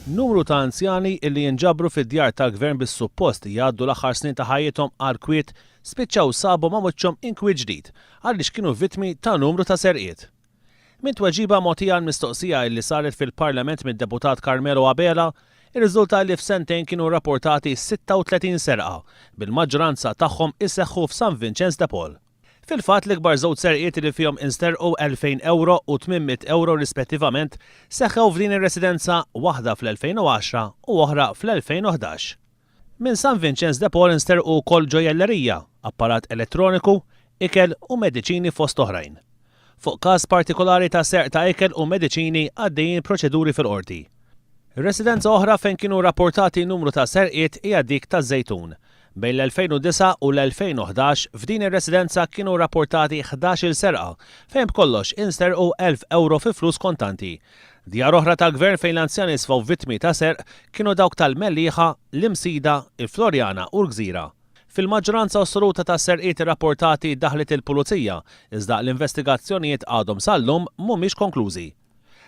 Numru ta' anzjani illi jinġabru fid-djar tal-gvern bis-suppost jgħaddu l-aħħar snin ta' ħajjithom għal kwiet spiċċaw sabu ma' wiċċhom inkwiet ġdid għaliex kienu vittmi ta' numru ta' serqiet. Min tweġiba mogħtija l-mistoqsija illi saret fil-Parlament mid-deputat Carmelo Abela, ir-riżulta li f'sentejn kienu rapportati 36 serqa, bil-maġġoranza tagħhom isseħħu f'San Vincenz de Paul. Fil-fatt l-ikbar żewġ serqiet li fihom insterqu 2,000 euro u 800 euro rispettivament seħħew f'din ir-residenza waħda fl-2010 u oħra fl-2011. Minn San Vincenz de Paul insterqu wkoll ġojellerija, apparat elettroniku, ikel u mediċini fost oħrajn. Fuq każ partikolari ta' serq ta' ikel u mediċini għaddejjin proċeduri fil-qorti. Residenza oħra fejn kienu rapportati numru ta' serqiet hija dik ta' Żejtun. Bejn l-2009 u l-2011 f'din ir-residenza kienu rapportati 11 serqa fejn b'kollox insterqu 1,000 euro fi flus kontanti. Djar oħra tal-gvern fejn l-anzjani sfaw vittmi ta' serq kienu dawk tal-Mellieħa, l-Imsida, il-Florjana u l-Gżira. Fil-maġġoranza assoluta ta' serqiet rapportati daħlet il-Pulizija, iżda l-investigazzjonijiet għadhom sal-lum mhumiex konklużi.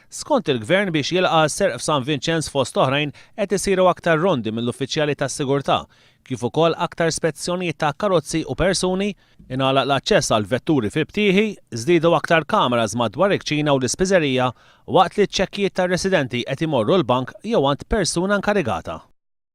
Skont il-gvern biex jilqa' s-serq f'San Vincenz fost oħrajn qed isiru aktar rondi mill-uffiċjali tas-sigurtà, kif ukoll aktar spezzjonijiet ta' karozzi u persuni, ingħalaq l-aċċess għal vetturi fil-btieħi, żdiedu aktar kameras madwar iċ-Ċina u l-ispiżerija waqt li ċ-ċekkijiet tar-residenti qed imorru l-bank jew għand persuna inkarigata.